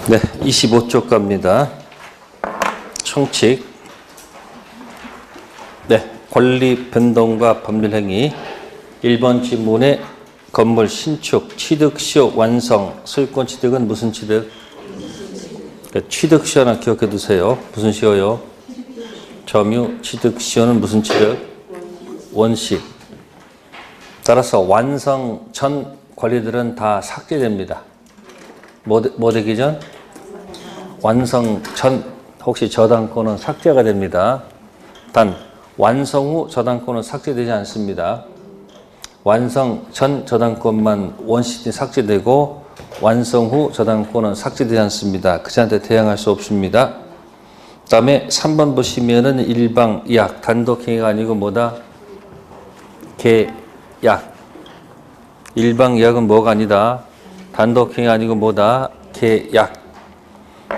네, 25쪽 갑니다. 총칙. 네, 권리 변동과 법률행위. 1번 지문에 건물 신축, 취득시효 완성. 소유권 취득은 무슨 취득? 취득시효 하나 기억해 두세요. 무슨 시효요? 점유. 취득시효는 무슨 취득? 원시. 따라서 완성 전 권리들은 다 삭제됩니다. 뭐 되기 전? 완성 전 혹시 저당권은 삭제가 됩니다. 단 완성 후 저당권은 삭제되지 않습니다. 완성 전 저당권만 원시적으로 삭제되고 완성 후 저당권은 삭제되지 않습니다. 그자한테 대항할 수 없습니다. 그 다음에 3번 보시면은 일방약, 단독행위가 아니고 뭐다? 계약. 일방약은 뭐가 아니다? 단독행위 아니고 뭐다? 계약.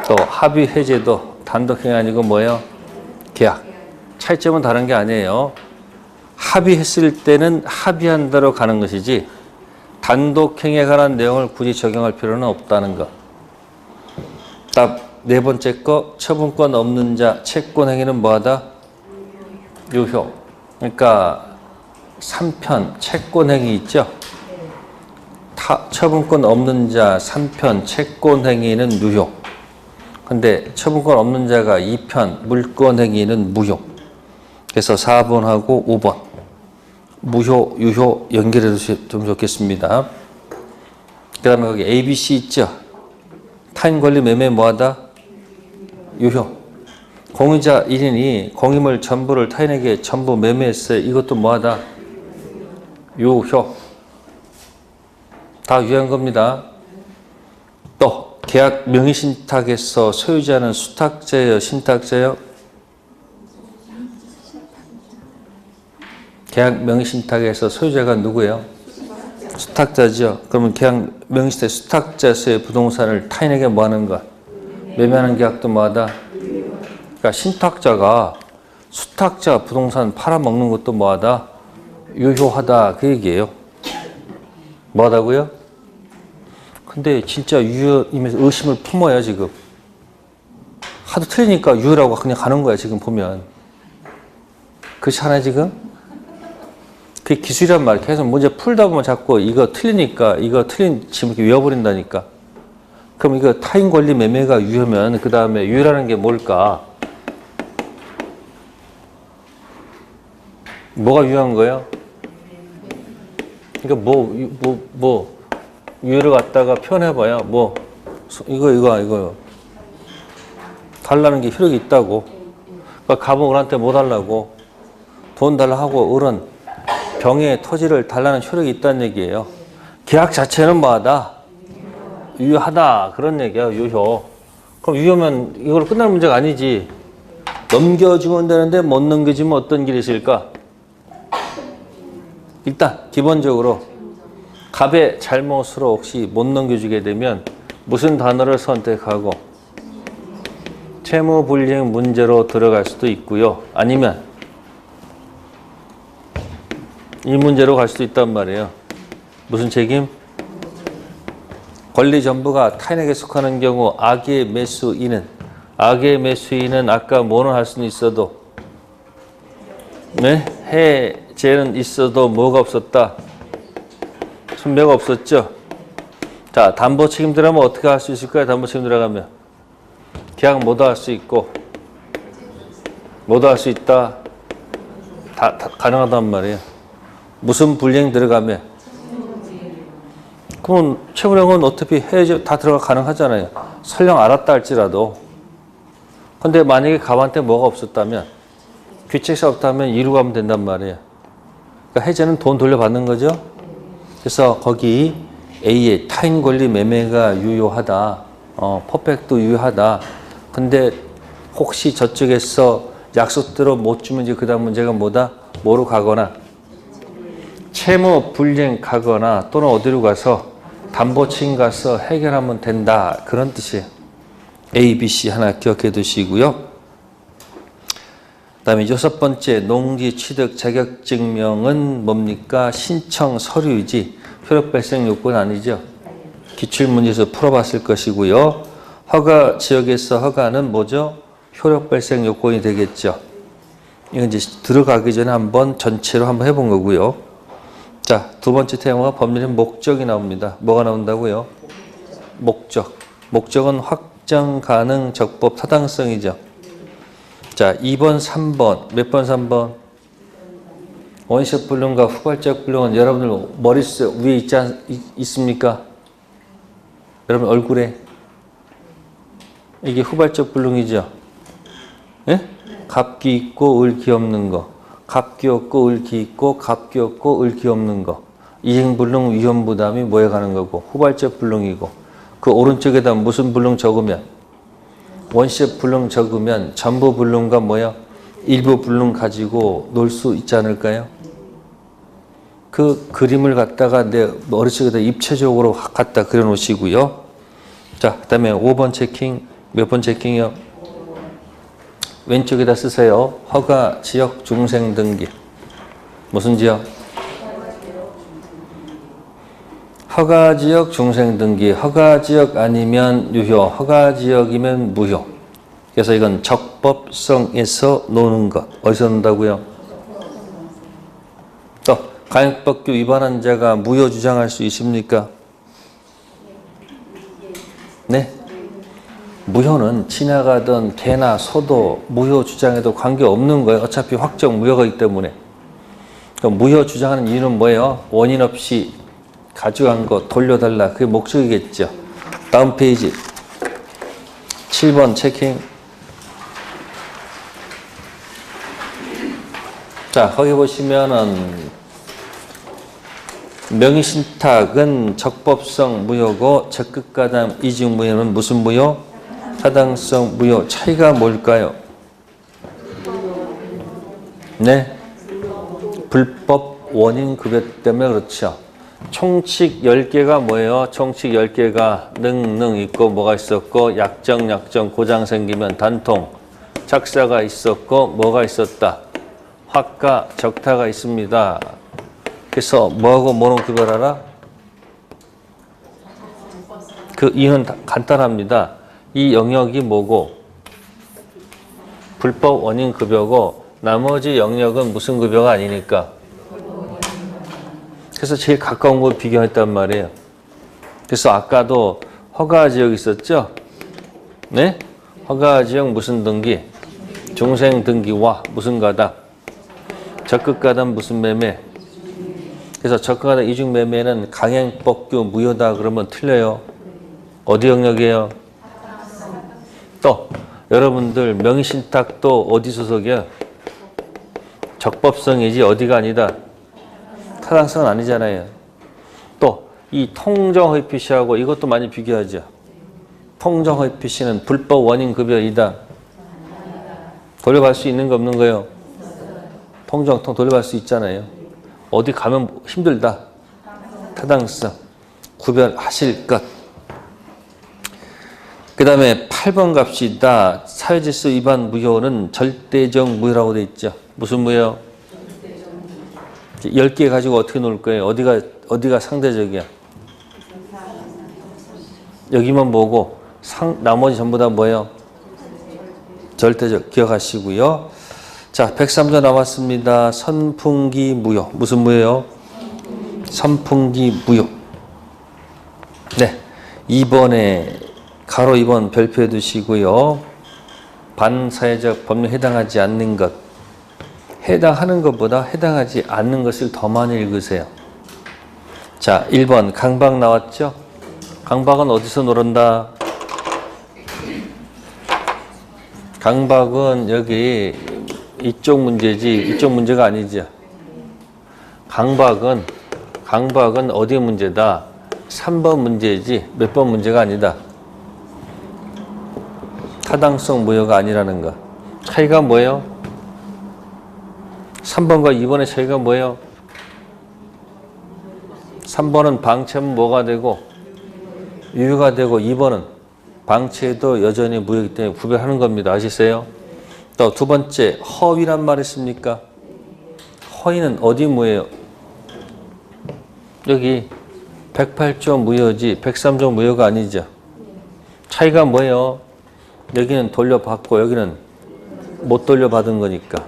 또 합의 해제도 단독행위 아니고 뭐예요? 계약. 차이점은 다른 게 아니에요. 합의했을 때는 합의한 대로 가는 것이지 단독행위에 관한 내용을 굳이 적용할 필요는 없다는 것. 답 네 번째 거, 처분권 없는 자 채권행위는 뭐하다? 유효. 그러니까 3편 채권행위 있죠? 처분권 없는 자 3편 채권행위는 유효. 근데 처분권 없는 자가 2편 물권행위는 무효. 그래서 4번하고 5번 무효, 유효 연결해 주시면 좋겠습니다. 그 다음에 거기 ABC 있죠? 타인권리 매매 뭐하다? 유효. 공유자 1인이 공유물 전부를 타인에게 전부 매매했어요. 이것도 뭐하다? 유효. 다 유효한 겁니다. 또 계약 명의신탁에서 소유자는 수탁자예요? 신탁자예요? 계약 명의신탁에서 소유자가 누구예요? 수탁자죠. 그러면 계약 명의신탁 수탁자의 부동산을 타인에게 뭐 하는 것? 매매하는 계약도 뭐하다? 그러니까 신탁자가 수탁자 부동산 팔아먹는 것도 뭐하다? 유효하다. 그 얘기예요. 뭐하다고요? 근데 진짜 유효임에서 의심을 품어야 지금. 하도 틀리니까 유효라고 그냥 가는 거야 지금 보면. 그렇지 않아요 지금? 그게 기술이란 말이야. 계속 문제 풀다 보면 자꾸 이거 틀리니까 이거 틀린 지문 이렇게 외워버린다니까. 그럼 이거 타인 권리 매매가 유효면 그 다음에 유효라는 게 뭘까? 뭐가 유효한 거예요? 그러니까 유효를 갖다가 표현해봐야 이거 달라는 게 효력이 있다고. 그러니까 갑은 을한테 뭐 달라고? 돈 달라 하고 을은 병의 토지를 달라는 효력이 있다는 얘기예요. 계약 자체는 뭐하다? 유효하다. 그런 얘기야, 유효. 그럼 유효면 이걸로 끝날 문제가 아니지. 넘겨주면 되는데 못 넘겨주면 어떤 길이 있을까? 일단 기본적으로 갑의 잘못으로 혹시 못 넘겨주게 되면 무슨 단어를 선택하고 채무불이행 문제로 들어갈 수도 있고요. 아니면 이 문제로 갈 수도 있단 말이에요. 무슨 책임? 권리 전부가 타인에게 속하는 경우 악의 매수인은 아까 뭐는 할 수는 있어도 네? 해제는 있어도 뭐가 없었다? 순매가 없었죠? 자, 담보 책임 들어가면 어떻게 할 수 있을까요? 담보 책임 들어가면 계약 뭐도 할 수 있고 뭐도 할 수 있다. 다 가능하단 말이에요. 무슨 불이행 들어가면 그러면 채무령은 어차피 해제 다 들어가 가능하잖아요. 설령 알았다 할지라도. 근데 만약에 갑한테 뭐가 없었다면 귀책사 없다면 이루 가면 된단 말이에요. 그러니까 해제는 돈 돌려받는 거죠. 그래서 거기 A의 타인 권리 매매가 유효하다. 퍼펙트 유효하다. 근데 혹시 저쪽에서 약속대로 못 주면 이제 그 다음 문제가 뭐다? 뭐로 가거나 채무 불이행 가거나 또는 어디로 가서 담보층 가서 해결하면 된다. 그런 뜻이에요. A, B, C 하나 기억해 두시고요. 그 다음에 6번째 농지 취득 자격증명은 뭡니까? 신청 서류이지 효력 발생 요건 아니죠. 기출문제에서 풀어봤을 것이고요. 허가 지역에서 허가는 뭐죠? 효력 발생 요건이 되겠죠. 이건 이제 들어가기 전에 한번 전체로 한번 해본 거고요. 자, 두 번째 테마가 법률의 목적이 나옵니다. 뭐가 나온다고요? 목적. 목적은 확정 가능 적법 타당성이죠. 자, 2번, 3번. 몇 번, 3번? 원시적 불능과 후발적 불능은 여러분들 머릿속 위에 있습니까? 여러분 얼굴에? 이게 후발적 불능이죠. 예? 갑기 있고 을기 없는 거. 갑기 없고 을기 있고 갑기 없고 을기 없는 거. 이행불능 위험부담이 뭐에 가는 거고 후발적 불능이고 그 오른쪽에다 무슨 불능 적으면 원시적 불능 적으면 전부 불능과 뭐야? 일부 불능 가지고 놀 수 있지 않을까요? 그 그림을 갖다가 내 머릿속에다 입체적으로 갖다 그려 놓으시고요. 자, 그 다음에 5번 체킹. 몇 번 체킹이요? 왼쪽에다 쓰세요. 허가 지역 중생 등기. 무슨 지역? 허가 지역 중생 등기. 허가 지역 아니면 유효. 허가 지역이면 무효. 그래서 이건 적법성에서 노는 것. 어디서 논다고요? 또 강역법규 위반한 자가 무효 주장할 수 있습니까? 네. 무효는 지나가던 개나 소도 무효 주장해도 관계없는 거예요. 어차피 확정 무효가이기 때문에. 그럼 무효 주장하는 이유는 뭐예요? 원인 없이 가져간 거 돌려달라. 그게 목적이겠죠. 다음 페이지 7번 체킹. 자, 거기 보시면은 명의신탁은 적법성 무효고 적극가담 이중 무효는 무슨 무효? 타당성 무효. 차이가 뭘까요? 네. 불법 원인 급여 때문에 그렇죠. 총칙 10개가 뭐예요? 총칙 10개가 능 있고 뭐가 있었고 약정 고장 생기면 단통 착사가 있었고 뭐가 있었다? 확가 적타가 있습니다. 그래서 뭐하고 뭐는 구별하라? 그 이유는 간단합니다. 이 영역이 뭐고 불법 원인 급여고 나머지 영역은 무슨 급여가 아니니까. 그래서 제일 가까운 걸 비교했단 말이에요. 그래서 아까도 허가 지역 있었죠? 네? 허가 지역 무슨 등기? 중생 등기와 무슨 가담? 적극 가담 무슨 매매? 그래서 적극 가담 이중 매매는 강행법규 무효다 그러면 틀려요. 어디 영역이에요? 또 여러분들 명의신탁도 어디 소속이야? 적법성이지 어디가 아니다. 타당성은 아니잖아요. 또 이 통정허위 표시하고 이것도 많이 비교하죠. 통정허위 표시는 불법 원인 급여이다. 돌려받을 수 있는 거 없는 거예요? 통정통 돌려받을 수 있잖아요. 어디 가면 힘들다. 타당성 구별하실 것. 그 다음에 8번 갑시다. 사회질서 위반 무효는 절대적 무효라고 돼 있죠. 무슨 무효? 10개 가지고 어떻게 놀 거예요? 어디가 상대적이야? 여기만 보고 나머지 전부 다 뭐예요? 절대적. 기억하시고요. 자, 103조 나왔습니다. 선풍기 무효. 무슨 무효요? 선풍기 무효. 네. 2번에 가로 2번 별표해 두시고요. 반사회적 법률에 해당하지 않는 것. 해당하는 것보다 해당하지 않는 것을 더 많이 읽으세요. 자, 1번 강박 나왔죠? 강박은 어디서 놀은다? 강박은 여기 이쪽 문제지 이쪽 문제가 아니죠. 강박은 어디 문제다? 3번 문제지 몇 번 문제가 아니다. 타당성 무효가 아니라는 거. 차이가 뭐예요? 3번과 2번의 차이가 뭐예요? 3번은 방치하면 뭐가 되고 유효가 되고 2번은 방치해도 여전히 무효이기 때문에 구별하는 겁니다. 아시세요? 또 두 번째 허위란 말 있습니까? 허위는 어디 무효예요? 여기 108조 무효지 103조 무효가 아니죠. 차이가 뭐예요? 여기는 돌려받고 여기는 못 돌려받은 거니까.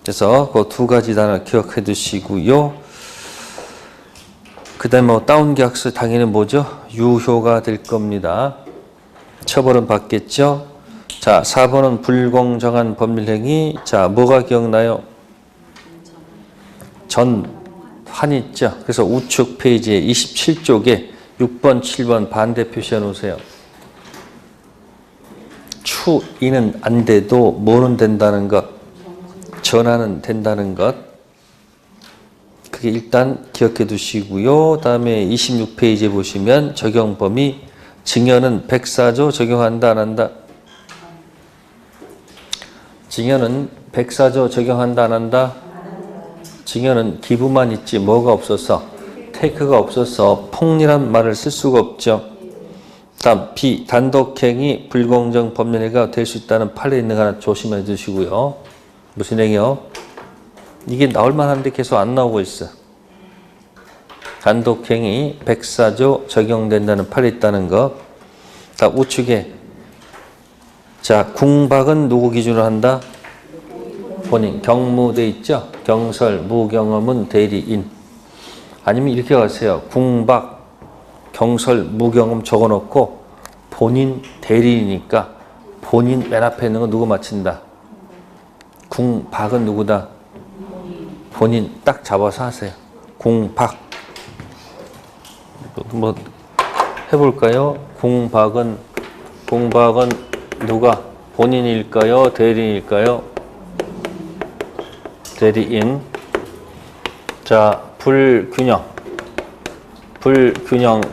그래서 그 두 가지 단어 기억해 두시고요. 그 다음에 뭐 다운계약서 당연히 뭐죠? 유효가 될 겁니다. 처벌은 받겠죠? 자, 4번은 불공정한 법률행위. 자, 뭐가 기억나요? 전환 있죠? 그래서 우측 페이지에 27쪽에 6번, 7번 반대 표시해 놓으세요. 추인은 안 돼도 뭐는 된다는 것? 전환은 된다는 것. 그게 일단 기억해 두시고요. 다음에 26페이지에 보시면 적용 범위 증여는 104조 적용한다 안 한다? 증여는 104조 적용한다 안 한다? 증여는 기부만 있지 뭐가 없어서 테이크가 없어서 폭리란 말을 쓸 수가 없죠. 다음 B 단독행위 불공정 법률행위가 될 수 있다는 판례 있는 거 하나 조심해 주시고요. 무슨 행위요? 이게 나올 만한데 계속 안 나오고 있어. 단독행위 104조 적용된다는 판례 있다는 거. 다 우측에 자 궁박은 누구 기준으로 한다? 본인 경무돼 있죠? 경설 무경험은 대리인. 아니면 이렇게 가세요. 궁박 경설 무경험 적어놓고 본인 대리인이니까 본인 맨 앞에 있는 거 누구 맞힌다? 궁박은 누구다? 본인 딱 잡아서 하세요. 궁박. 뭐 해볼까요? 궁박은 누가? 본인일까요? 대리인일까요? 대리인. 자, 불균형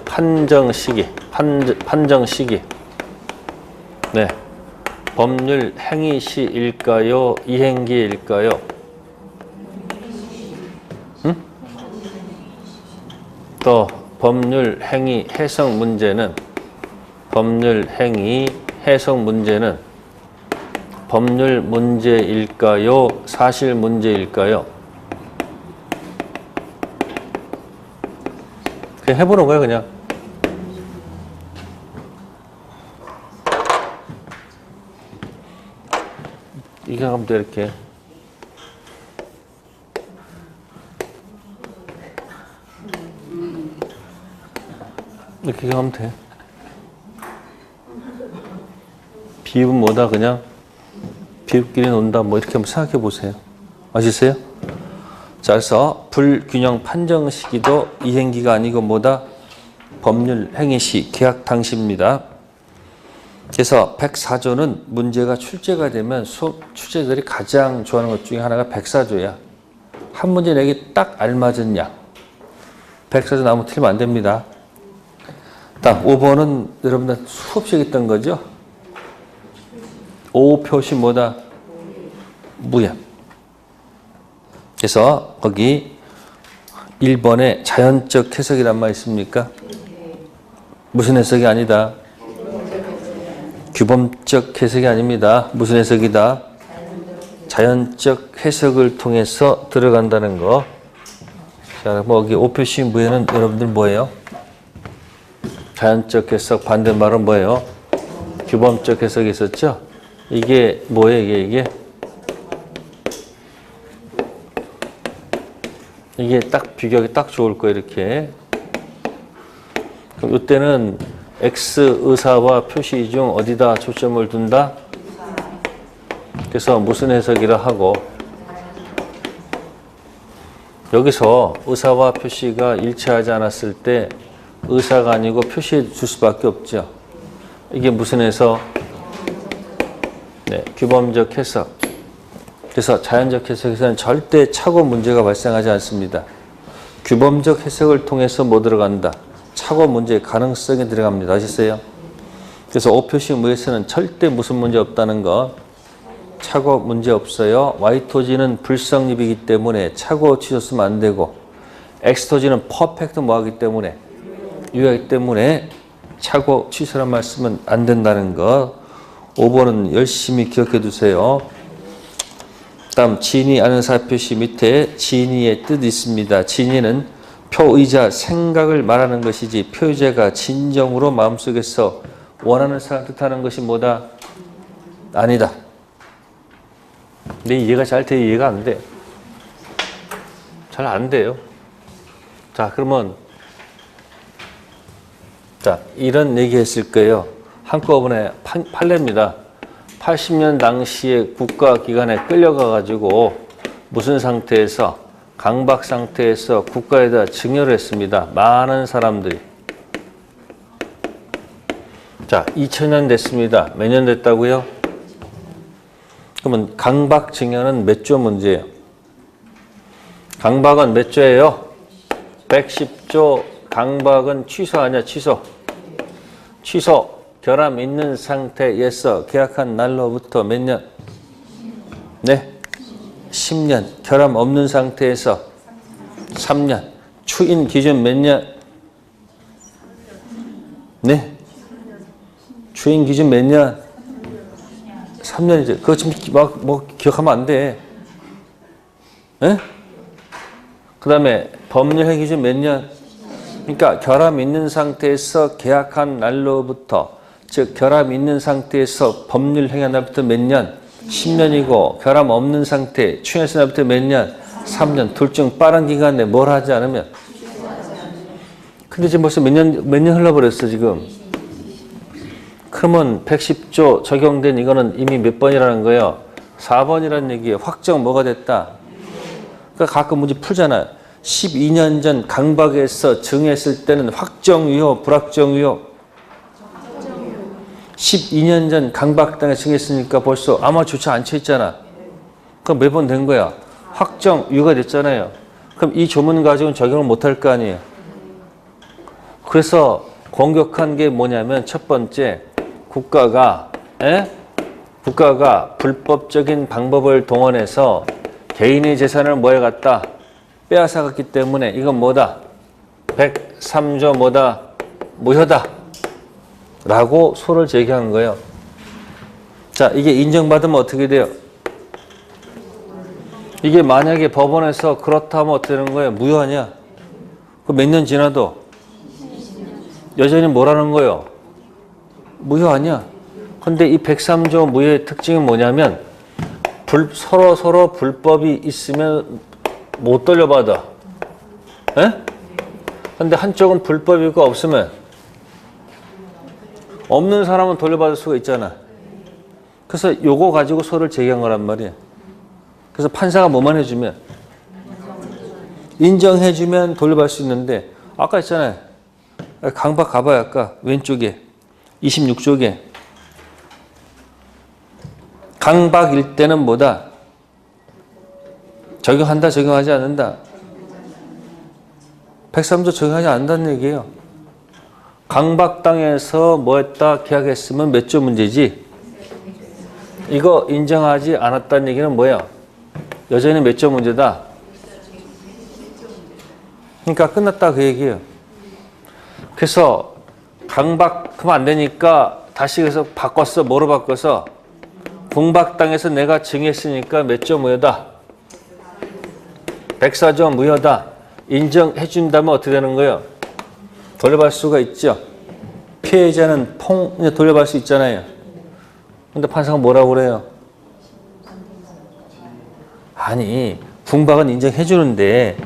판정 시기. 네. 법률 행위 시일까요? 이행기일까요? 응? 또 법률 행위 해석 문제는 법률 문제일까요? 사실 문제일까요? 그냥 해보는 거예요, 그냥. 이렇게 하면 돼, 이렇게. 이렇게 하면 돼. 비읍은 뭐다, 그냥? 비읍끼리 논다, 뭐 이렇게 한번 생각해 보세요. 아시세요? 자, 그래서 불균형 판정 시기도 이행기가 아니고 뭐다? 법률 행위 시, 계약 당시입니다. 그래서 104조는 문제가 출제가 되면 수업 출제들이 가장 좋아하는 것 중에 하나가 104조야. 한 문제 내기 딱 알맞은 양. 104조 나오면 틀리면 안 됩니다. 다음 5번은 여러분들 수업식 했던 거죠? 5 표시 뭐다? 무야. 그래서 거기 1번에 자연적 해석이란 말 있습니까? 무슨 해석이 아니다? 규범적 해석이 아닙니다. 무슨 해석이다? 자연적 해석을 통해서 들어간다는 거. 자, 뭐 여기 5표시 무에는 여러분들 뭐예요? 자연적 해석 반대말은 뭐예요? 규범적 해석이 있었죠? 이게 뭐예요? 이게 딱 비교하기 딱 좋을 거예요. 이렇게. 그럼 이때는 X 의사와 표시 중 어디다 초점을 둔다? 그래서 무슨 해석이라 하고 여기서 의사와 표시가 일치하지 않았을 때 의사가 아니고 표시해 줄 수밖에 없죠. 이게 무슨 해석? 네, 규범적 해석. 그래서 자연적 해석에서는 절대 착오 문제가 발생하지 않습니다. 규범적 해석을 통해서 뭐 들어간다? 착오 문제의 가능성이 들어갑니다. 아시세요? 그래서 5표시 무에서는 절대 무슨 문제 없다는 거. 착오 문제 없어요. Y토지는 불성립이기 때문에 착오 취소 쓰면 안 되고 X토지는 퍼펙트 뭐하기 때문에 유효하기 때문에 착오 취소란 말 쓰면 안 된다는 거. 5번은 열심히 기억해 두세요. 다음 진위 아는 사표시 밑에 진위의 뜻이 있습니다. 진위는 표의자 생각을 말하는 것이지 표의자가 진정으로 마음속에서 원하는 사람을 뜻하는 것이 뭐다? 아니다. 근데 이해가 잘 돼? 이해가 안 돼? 잘 안 돼요. 자, 그러면 자, 이런 얘기 했을 거예요. 한꺼번에 판례입니다. 80년 당시에 국가기관에 끌려가 가지고 무슨 상태에서 강박 상태에서 국가에다 증여를 했습니다. 많은 사람들이. 자, 2000년 됐습니다. 몇 년 됐다고요? 그러면 강박 증여는 몇 조 문제예요? 강박은 몇 조예요? 110조. 강박은 취소 아니야, 취소. 취소. 결함 있는 상태에서 계약한 날로부터 몇 년? 네? 10년. 결함 없는 상태에서 3년. 추인 기준 몇 년? 네? 추인 기준 몇 년? 3년이죠. 그거 지금 뭐 기억하면 안 돼. 예? 그 다음에 법률행 기준 몇 년? 그러니까 결함 있는 상태에서 계약한 날로부터, 즉 결함 있는 상태에서 법률 행한 날부터 몇 년? 10년이고 결함 없는 상태, 추행했을 날부터 몇 년? 3년. 둘 중 빠른 기간 내에 뭘 하지 않으면? 근데 지금 벌써 몇 년 흘러버렸어 지금. 그러면 110조 적용된 이거는 이미 몇 번이라는 거예요? 4번이라는 얘기예요. 확정 뭐가 됐다? 그러니까 가끔 문제 풀잖아요. 12년 전 강박에서 증했을 때는 확정유효, 불확정유효? 12년 전 강박당에 증했으니까 벌써 아마 조차 안 쳐있잖아. 그럼 몇 번 된 거야? 확정유효가 됐잖아요. 그럼 이 조문 가지고는 적용을 못할 거 아니에요. 그래서 공격한 게 뭐냐면 첫 번째, 국가가 불법적인 방법을 동원해서 개인의 재산을 뭐해갔다? 빼앗아갔기 때문에 이건 뭐다? 103조 뭐다? 무효다. 라고 소를 제기한 거예요. 자, 이게 인정받으면 어떻게 돼요? 이게 만약에 법원에서 그렇다 하면 어떻게 되는 거예요? 무효하냐? 그 몇 년 지나도 여전히 뭐라는 거예요? 무효하냐? 근데 이 103조 무효의 특징은 뭐냐면 서로 불법이 있으면 못 돌려받아. 에? 근데 한쪽은 불법이고 없으면 없는 사람은 돌려받을 수가 있잖아. 그래서 요거 가지고 소를 제기한 거란 말이야. 그래서 판사가 뭐만 해주면 인정해주면 돌려받을 수 있는데 아까 있잖아요. 강박 가봐요. 아까 왼쪽에 26쪽에 강박일 때는 뭐다? 적용한다, 적용하지 않는다. 103조 적용하지 않는다는 얘기예요. 강박당해서 뭐 했다, 계약했으면 몇 조 문제지? 이거 인정하지 않았다는 얘기는 뭐예요? 여전히 몇 조 문제다? 그러니까 끝났다 그 얘기예요. 그래서 강박하면 안 되니까 다시 그래서 바꿨어. 뭐로 바꿔서? 공박당해서 내가 증했으니까 몇 조 무효다? 104조 무효다. 인정해 준다면 어떻게 되는 거예요? 돌려받을 수가 있죠. 피해자는 돌려받을 수 있잖아요. 근데 판사가 뭐라고 그래요? 아니, 궁박은 인정해 주는데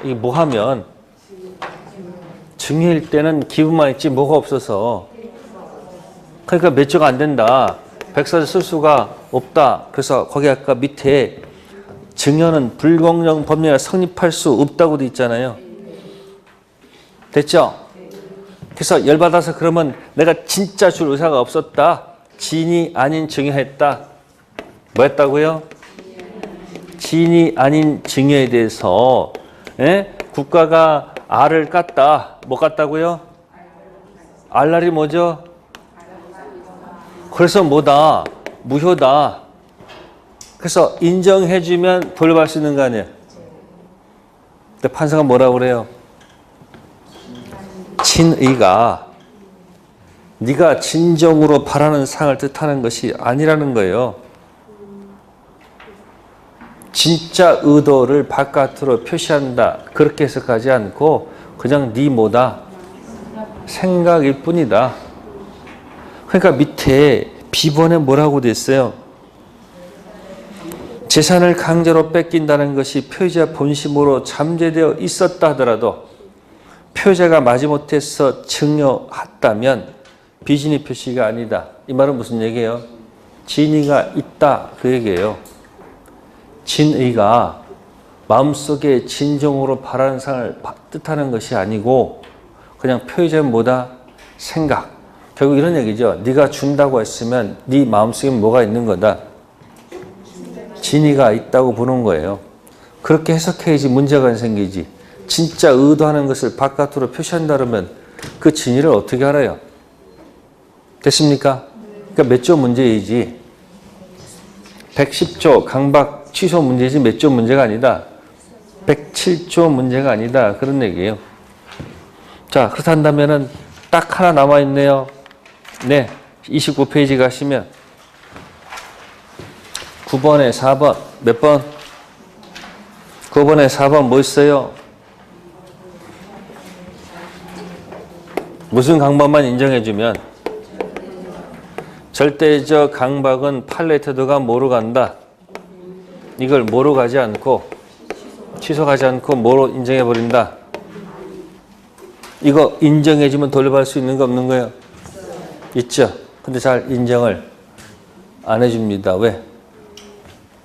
이게 뭐 하면 증여일 때는 기분만 있지 뭐가 없어서 그러니까 몇 조가 안 된다. 104조 쓸 수가 없다. 그래서 거기 아까 밑에 증여는 불공정 법률에 성립할 수 없다고 돼 있잖아요. 됐죠? 그래서 열받아서 그러면 내가 진짜 줄 의사가 없었다. 진이 아닌 증여했다. 뭐 했다고요? 진이 아닌 증여에 대해서 국가가 알을 깠다. 뭐 깠다고요? 알날이 뭐죠? 그래서 뭐다? 무효다. 그래서 인정해주면 돌려받을 수 있는 거 아니에요? 근데 판사가 뭐라고 그래요? 친의가 네가 진정으로 바라는 상을 뜻하는 것이 아니라는 거예요. 진짜 의도를 바깥으로 표시한다. 그렇게 해석하지 않고 그냥 네 뭐다? 생각일 뿐이다. 그러니까 밑에 비번에 뭐라고 돼 있어요? 재산을 강제로 뺏긴다는 것이 표의자 본심으로 잠재되어 있었다 하더라도 표의자가 마지못해서 증여했다면 비진의 표시가 아니다. 이 말은 무슨 얘기예요? 진의가 있다 그 얘기예요. 진의가 마음속에 진정으로 바라는 상을 뜻하는 것이 아니고 그냥 표의자는 뭐다? 생각. 결국 이런 얘기죠. 네가 준다고 했으면 네 마음속에 뭐가 있는 거다? 진의가 있다고 보는 거예요. 그렇게 해석해야지 문제가 안 생기지. 진짜 의도하는 것을 바깥으로 표시한다 그러면 그 진의를 어떻게 알아요? 됐습니까? 그러니까 몇 조 문제이지 110조 강박 취소 문제지 몇 조 문제가 아니다. 107조 문제가 아니다. 그런 얘기예요. 자, 그렇다면은 딱 하나 남아있네요. 네, 29페이지 가시면 9번에 4번 몇 번? 9번에 4번 뭐 있어요? 무슨 강박만 인정해주면 절대적 강박은 팔레트드가 뭐로 간다? 이걸 뭐로 가지 않고 취소하지 않고 뭐로 인정해버린다? 이거 인정해주면 돌려받을 수 있는 거 없는 거예요? 있죠. 근데 잘 인정을 안 해줍니다. 왜?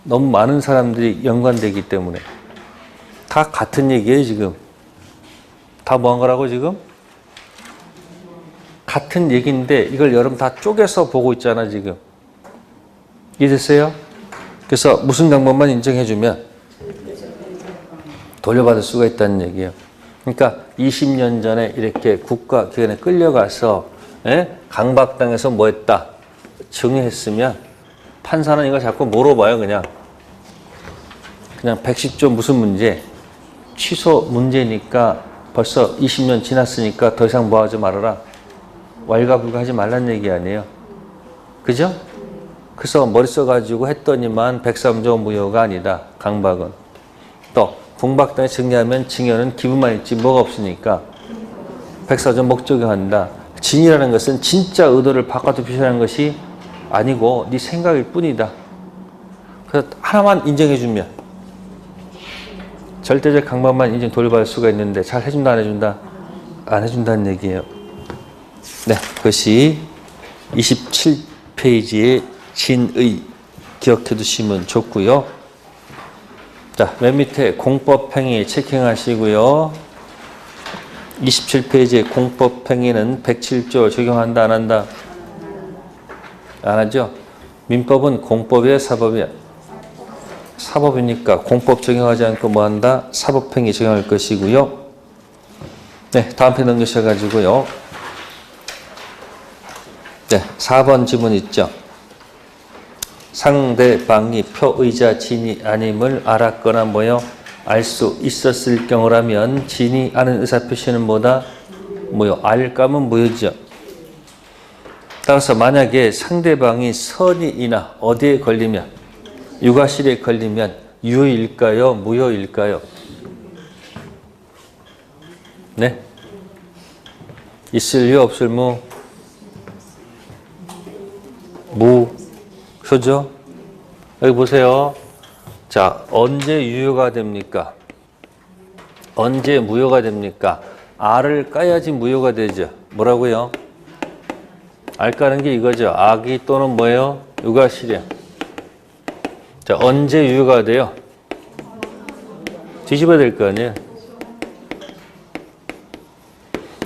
너무 많은 사람들이 연관되기 때문에. 다 같은 얘기예요 지금. 다 뭐 한 거라고 지금? 같은 얘기인데 이걸 여러분 다 쪼개서 보고 있잖아 지금. 이해됐어요? 그래서 무슨 강박만 인정해주면 돌려받을 수가 있다는 얘기예요. 그러니까 20년 전에 이렇게 국가기관에 끌려가서 강박당해서 뭐 했다? 증여했으면 판사는 이거 자꾸 물어봐요 그냥 110조 무슨 문제? 취소 문제니까 벌써 20년 지났으니까 더 이상 뭐 하지 말아라. 왈가불가하지 말란 얘기 아니에요. 그죠? 그래서 머리 써가지고 했더니만 103조 무효가 아니다. 강박은. 또 궁박당에 증여하면 증여는 기분만 있지 뭐가 없으니까 104조 목적용한다. 진이라는 것은 진짜 의도를 바깥으로 표시하는 것이 아니고 네 생각일 뿐이다. 그래서 하나만 인정해주면 절대적 강박만 인정 돌려받을 수가 있는데 잘 해준다 안 해준다? 안 해준다는 얘기예요. 네, 그것이 27페이지의 진의 기억해 두시면 좋고요. 자, 맨 밑에 공법행위 체킹하시고요. 27페이지의 공법행위는 107조 적용한다 안 한다? 안 하죠? 민법은 공법이야 사법이야? 사법이니까 공법 적용하지 않고 뭐 한다? 사법행위 적용할 것이고요. 네, 다음 편 넘기셔가지고요. 네, 4번 지문 있죠? 상대방이 표의자 진이 아님을 알았거나 뭐요? 알 수 있었을 경우라면 진이 아는 의사표시는 뭐다? 뭐요? 알감은 무효죠. 따라서 만약에 상대방이 선의이나 어디에 걸리면 육아실에 걸리면 유효일까요? 무효일까요? 네? 있을 유 없을 무? 무효죠? 여기 보세요. 자, 언제 유효가 됩니까? 언제 무효가 됩니까? 알을 까야지 무효가 되죠. 뭐라고요? 알 까는 게 이거죠. 아기 또는 뭐예요? 육아실이야. 자, 언제 유효가 돼요? 뒤집어야 될 거 아니에요?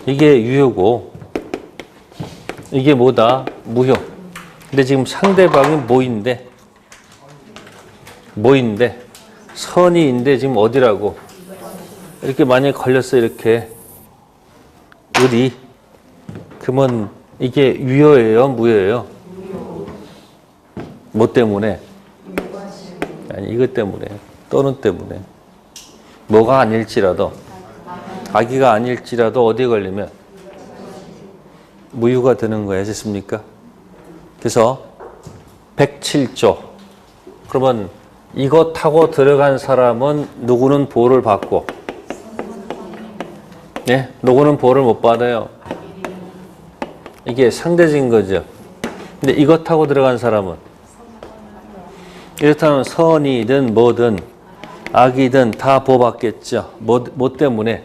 이게 유효고 이게 뭐다? 무효. 근데 지금 상대방이 뭐인데 선의인데 지금 어디라고? 이렇게 만약에 걸렸어 이렇게 의리 그러면 이게 유효예요? 무효예요? 뭐 때문에? 아니 이것 때문에 또는 때문에 뭐가 아닐지라도 아기가 아닐지라도 어디에 걸리면 무효가 되는 거예요. 됐습니까? 그래서 107조 그러면 이거 타고 들어간 사람은 누구는 보호를 받고, 예? 누구는 보호를 못 받아요. 이게 상대적인 거죠. 근데 이거 타고 들어간 사람은, 이렇다면 선이든 뭐든 악이든 다 보호받겠죠. 뭐 때문에?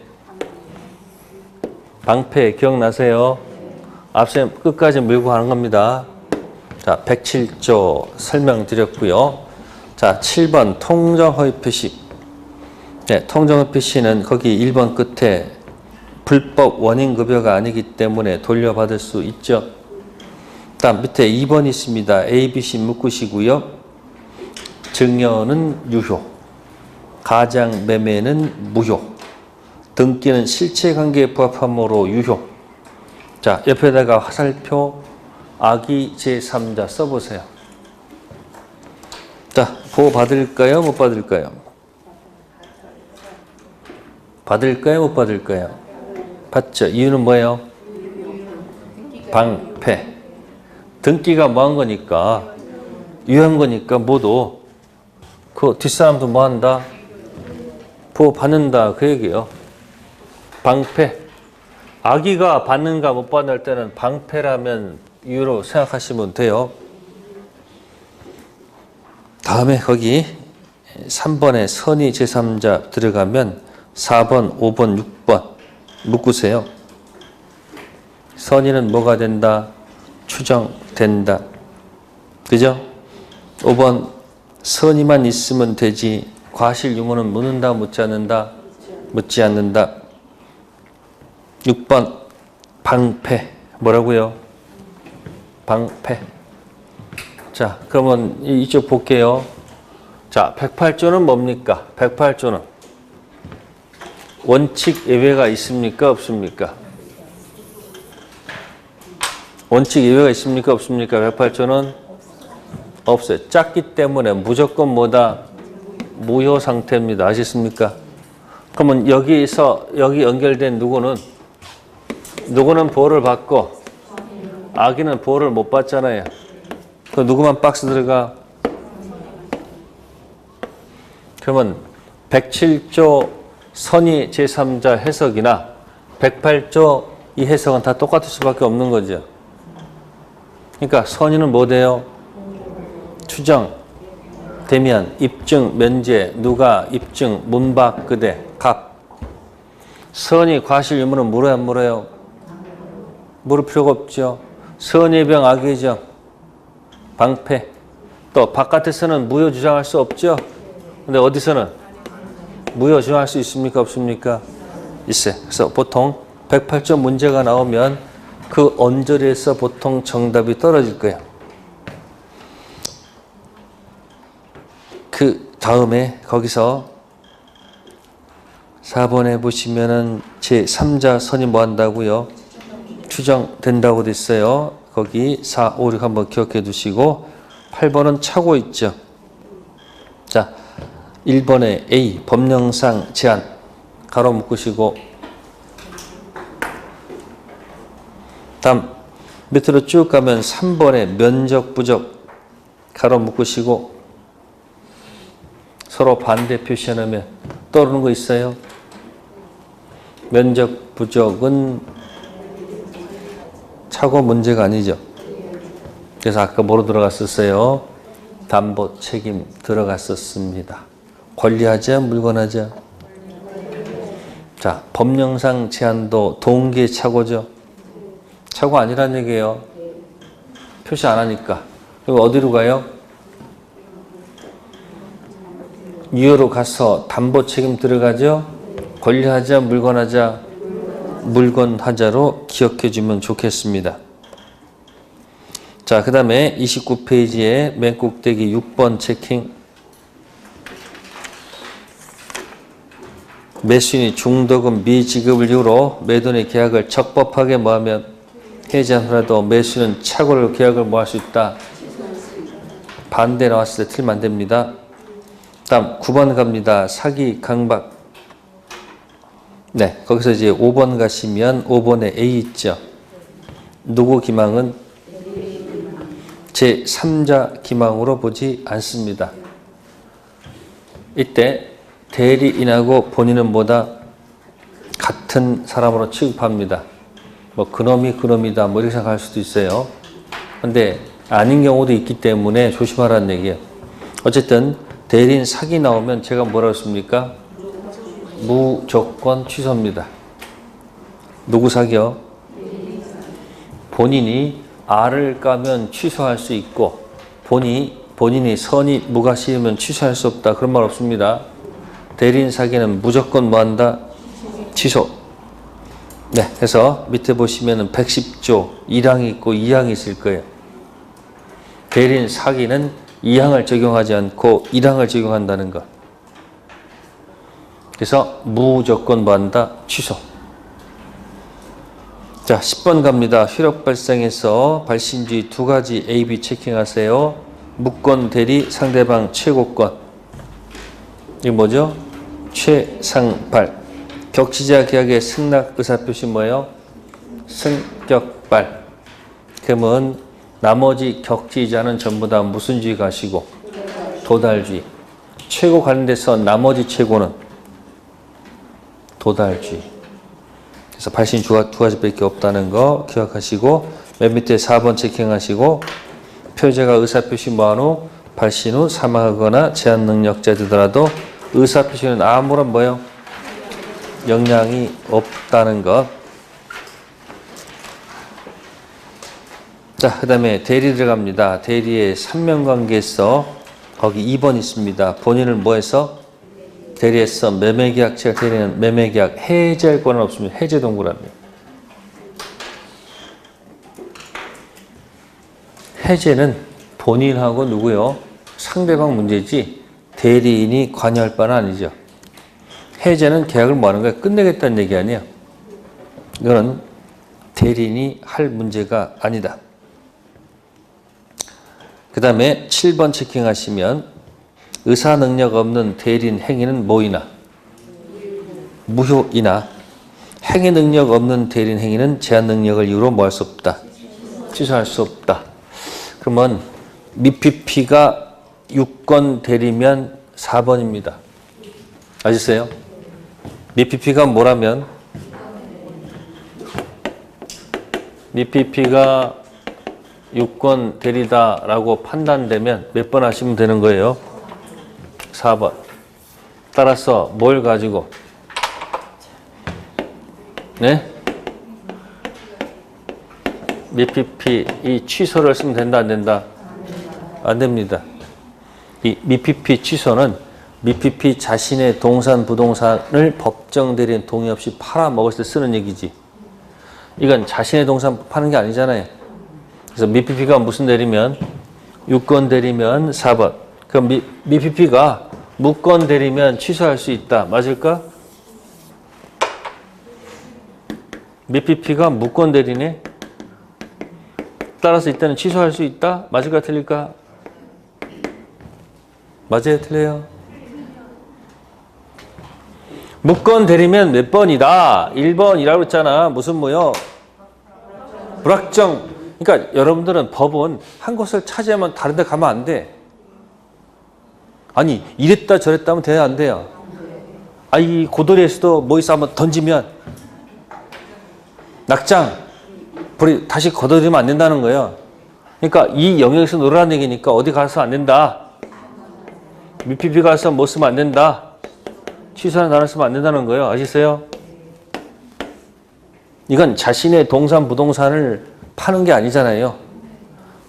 방패 기억나세요? 앞서 끝까지 밀고 가는 겁니다. 자, 107조 설명드렸고요. 자, 7번 통정허위 표시. 네, 통정허위 표시는 거기 1번 끝에 불법 원인급여가 아니기 때문에 돌려받을 수 있죠. 다음 밑에 2번 있습니다. A, B, C 묶으시고요. 증여는 유효, 가장 매매는 무효, 등기는 실체관계에 부합함으로 유효. 자, 옆에다가 화살표 악의 제3자 써보세요. 자, 보호 받을까요? 못 받을까요? 받을까요? 못 받을까요? 받죠. 이유는 뭐예요? 방패. 등기가 뭐한 거니까, 유효한 거니까 모두 그 뒷사람도 뭐 한다? 보호 받는다. 그 얘기예요. 방패. 악의가 받는가 못 받는 할 때는 방패라면 이유로 생각하시면 돼요. 다음에 거기 3번에 선의 제3자 들어가면 4번, 5번, 6번 묶으세요. 선의는 뭐가 된다? 추정된다. 그죠? 5번 선의만 있으면 되지 과실 유무는 묻는다 묻지 않는다? 묻지 않는다. 6번 방패. 뭐라고요? 방패. 자, 그러면 이쪽 볼게요. 자, 108조는 뭡니까? 108조는 원칙 예외가 있습니까? 없습니까? 원칙 예외가 있습니까? 없습니까? 108조는 없어요. 작기 때문에 무조건 뭐다? 무효 상태입니다. 아시겠습니까? 그러면 여기서 여기 연결된 누구는 보호를 받고 악의는 보호를 못 받잖아요. 그 누구만 박스 들어가? 그러면 107조 선의 제3자 해석이나 108조 이 해석은 다 똑같을 수밖에 없는 거죠. 그러니까 선의는 뭐 돼요? 추정, 대면, 입증, 면제, 누가, 입증, 문박, 그대, 갑. 선의 과실 유무는 물어야 안 물어요? 물을 필요가 없죠. 선의 병 악의 정, 방패. 또 바깥에서는 무효 주장할 수 없죠. 근데 어디서는 무효 주장할 수 있습니까? 없습니까? 있어요. 그래서 보통 108조 문제가 나오면 그 언저리에서 보통 정답이 떨어질 거예요. 그 다음에 거기서 4번에 보시면은 제3자 선이 뭐 한다고요? 추정된다고 됐어요. 거기 4, 5, 6 한번 기억해 두시고 8번은 차고 있죠. 자, 1번에 A 법령상 제한 가로 묶으시고 다음 밑으로 쭉 가면 3번에 면적 부적 가로 묶으시고 서로 반대 표시하면 떠오르는 거 있어요? 면적 부적은 차고 문제가 아니죠. 그래서 아까 뭐로 들어갔었어요? 담보 책임 들어갔었습니다. 권리하자, 물권하자. 자, 법령상 제한도 동기의 차고죠. 차고 아니란 얘기예요. 표시 안 하니까. 그럼 어디로 가요? 유효로 가서 담보 책임 들어가죠. 권리하자, 물권하자. 물권하자로 기억해 주면 좋겠습니다. 자, 그 다음에 29페이지에 맨 꼭대기 6번 체킹. 매수인이 중도금 미지급을 이유로 매도인의 계약을 적법하게 뭐하면 해지한 후라도 매수인은 착오로 계약을 뭐 할 수 있다. 반대 나왔을 때 틀면 안 됩니다. 다음 9번 갑니다. 사기 강박. 네, 거기서 이제 5번 가시면 5번에 A 있죠. 누구 기망은 제3자 기망으로 보지 않습니다. 이때 대리인하고 본인은 뭐다? 같은 사람으로 취급합니다. 뭐 그놈이 그놈이다 뭐 이렇게 생각할 수도 있어요. 근데 아닌 경우도 있기 때문에 조심하라는 얘기예요. 어쨌든 대리인 사기 나오면 제가 뭐라고 했습니까? 무조건 취소입니다. 누구 사기요? 본인이 알을 까면 취소할 수 있고 본인이 선이 무가 싫으면 취소할 수 없다. 그런 말 없습니다. 대리인 사기는 무조건 뭐한다? 취소. 네, 그래서 밑에 보시면은 110조 1항이 있고 2항이 있을 거예요. 대리인 사기는 2항을 적용하지 않고 1항을 적용한다는 것. 그래서 무조건 뭐한다? 취소. 자, 10번 갑니다. 효력 발생해서 발신주의 두 가지 A, B 체킹하세요. 무권 대리 상대방 최고권. 이게 뭐죠? 최상발. 격지자 계약의 승낙 의사표시 뭐예요? 승격발. 그러면 나머지 격지자는 전부 다 무슨 주의 가시고? 도달주의. 최고 관련돼서 나머지 최고는 도달주의. 그래서 발신 두 가지밖에 없다는 거 기억하시고 맨 밑에 4번 체킹하시고 표제가 의사표시 뭐한 후 발신 후 사망하거나 제한 능력자 되더라도 의사표시는 아무런 뭐예요? 영향이 없다는 것. 자, 그 다음에 대리 들어갑니다. 대리의 3명관계에서 거기 2번 있습니다. 본인을 뭐해서? 대리해서 매매계약, 제가 대리는 매매계약 해제할 권한 없습니다. 해제 동그라미. 해제는 본인하고 누구요? 상대방 문제지 대리인이 관여할 바는 아니죠. 해제는 계약을 뭐 하는 거야? 끝내겠다는 얘기 아니에요. 이거는 대리인이 할 문제가 아니다. 그 다음에 7번 체킹하시면 의사 능력 없는 대리인 행위는 뭐이나? 무효이나 행위 능력 없는 대리인 행위는 제한 능력을 이유로 뭐 할 수 없다? 취소할 수 없다. 그러면 미피피가 6건 대리면 4번입니다. 아시세요? 미피피가 뭐라면? 미피피가 6건 대리다라고 판단되면 몇 번 하시면 되는 거예요? 4번. 따라서 뭘 가지고? 네? 미피피 이 취소를 쓰면 된다 안 된다? 안 됩니다. 이 미피피 취소는 미피피 자신의 동산 부동산을 법정 대리인 동의 없이 팔아먹을 때 쓰는 얘기지. 이건 자신의 동산 파는 게 아니잖아요. 그래서 미피피가 무슨 대리면? 6건 대리면 4번. 그럼 미피피가 무권 대리면 취소할 수 있다. 맞을까? 미피피가 무권 대리네. 따라서 이때는 취소할 수 있다. 맞을까 틀릴까? 맞아요 틀려요? 무권 대리면 몇 번이다? 1번이라고 했잖아. 무슨 뭐요? 불확정. 그러니까 여러분들은 법은 한 곳을 차지하면 다른 데 가면 안 돼. 아니 이랬다 저랬다 하면 돼야 안 돼요? 이 고도리에서도 뭐 있어 한번 던지면 낙장 불이 다시 걷어들이면 안 된다는 거예요. 그러니까 이 영역에서 놀라는 얘기니까 어디 가서 안 된다. 미피피 가서 뭐 쓰면 안 된다. 취소하는 단어 쓰면 안 된다는 거예요. 아시세요? 이건 자신의 동산 부동산을 파는 게 아니잖아요.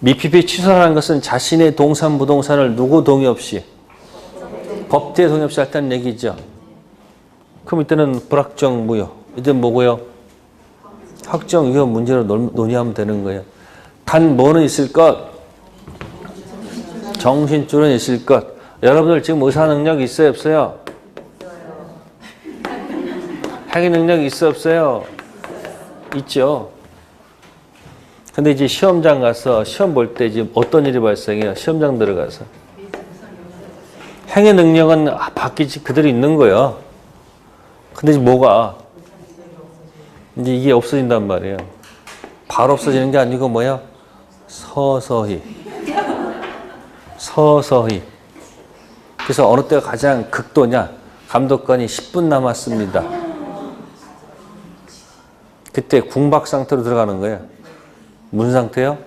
미피피 취소하는 것은 자신의 동산 부동산을 누구 동의 없이 법대 동의 없이 했다는 얘기죠. 그럼 이때는 불확정 무효. 이때는 뭐고요? 확정 유효 문제로 논의하면 되는 거예요. 단 뭐는 있을 것? 정신줄은 있을 것. 여러분들 지금 의사 능력 있어요 없어요? 행위 능력 있어 없어요? 있죠. 근데 이제 시험장 가서 시험 볼 때 지금 어떤 일이 발생해요? 시험장 들어가서. 행위 능력은 바뀌지 그대로 있는 거예요. 근데 이제 뭐가? 이제 이게 없어진단 말이에요. 바로 없어지는 게 아니고 뭐야? 서서히. 서서히. 그래서 어느 때가 가장 극도냐? 감독관이 10분 남았습니다. 그때 궁박 상태로 들어가는 거예요. 무슨 상태요?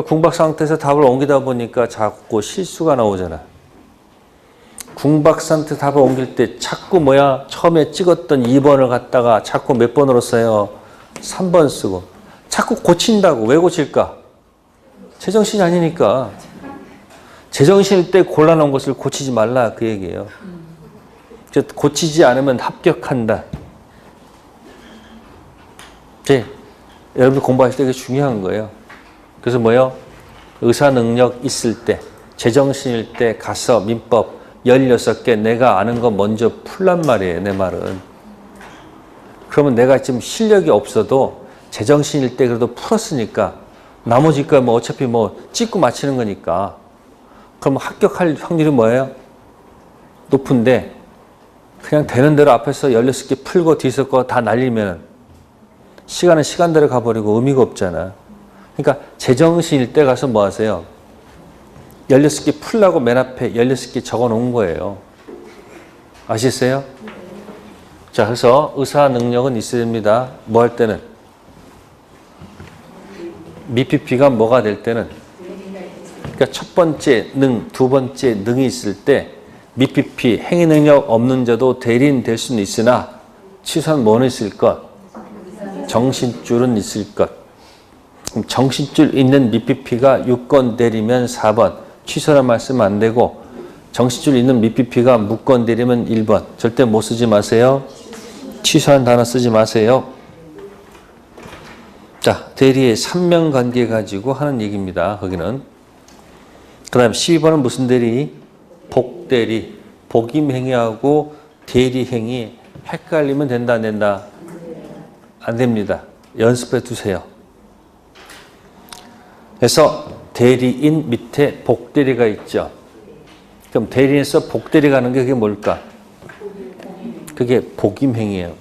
궁박 상태에서 답을 옮기다 보니까 자꾸 실수가 나오잖아. 궁박 상태 답을 옮길 때 자꾸 뭐야? 처음에 찍었던 2번을 갖다가 자꾸 몇 번으로 써요? 3번 쓰고. 자꾸 고친다고. 왜 고칠까? 제정신이 아니니까. 제정신일 때 골라놓은 것을 고치지 말라 그 얘기예요. 고치지 않으면 합격한다. 여러분들 공부하실 때 되게 중요한 거예요. 그래서 뭐요? 의사 능력 있을 때, 제정신일 때 가서 민법 16개 내가 아는 거 먼저 풀란 말이에요. 내 말은. 그러면 내가 지금 실력이 없어도 제정신일 때 그래도 풀었으니까 나머지 거 뭐 어차피 뭐 찍고 맞히는 거니까 그럼 합격할 확률이 뭐예요? 높은데 그냥 되는 대로 앞에서 16개 풀고 뒤에서 거 다 날리면 시간은 시간대로 가버리고 의미가 없잖아. 그러니까 제정신일 때 가서 뭐 하세요? 16개 풀라고 맨 앞에 16개 적어 놓은 거예요. 아시겠어요? 자, 그래서 의사 능력은 있어야 됩니다. 뭐 할 때는? 미피피가 뭐가 될 때는? 그러니까 첫 번째 능, 두 번째 능이 있을 때 미피피, 행위 능력 없는 자도 대리인 될 수는 있으나 취소한 뭐는 있을 것? 정신줄은 있을 것. 그럼 정신줄 있는 미피피가 6건 대리면 4번. 취소란 말씀 안 되고 정신줄 있는 미피피가 무건 대리면 1번. 절대 못 쓰지 마세요. 취소한 단어 쓰지 마세요. 자, 대리의 삼명관계 가지고 하는 얘기입니다. 거기는. 그 다음 12번은 무슨 대리? 복대리. 복임행위하고 대리행위 헷갈리면 된다 안 된다? 안 됩니다. 연습해 두세요. 그래서 대리인 밑에 복대리가 있죠. 그럼 대리인에서 복대리 가는 게 그게 뭘까? 그게 복임행위예요.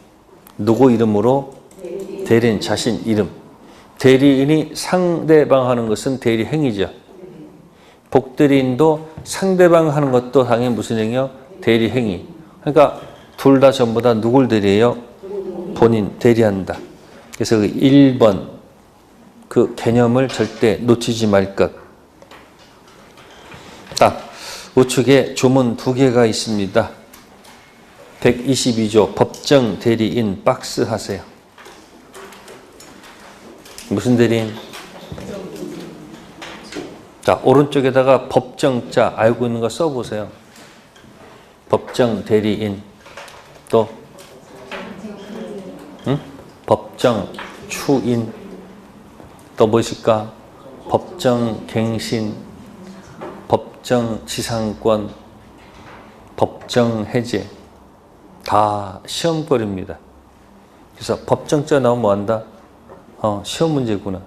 누구 이름으로? 대리인 자신 이름. 대리인이 상대방 하는 것은 대리행위죠. 복대리인도 상대방 하는 것도 당연히 무슨 행위요? 대리행위. 그러니까 둘 다 전부 다 누굴 대리해요? 본인 대리한다. 그래서 그 1번 그 개념을 절대 놓치지 말 것. 딱 우측에 조문 2개가 있습니다. 122조 법정 대리인 박스 하세요. 무슨 대리인? 자, 오른쪽에다가 법정자 알고 있는 거 써보세요. 법정 대리인. 또 법정 추인. 또 무엇일까? 법정 갱신, 법정 지상권, 법정 해제. 다 시험거리입니다. 그래서 법정자 나오면 뭐 한다? 시험 문제구나.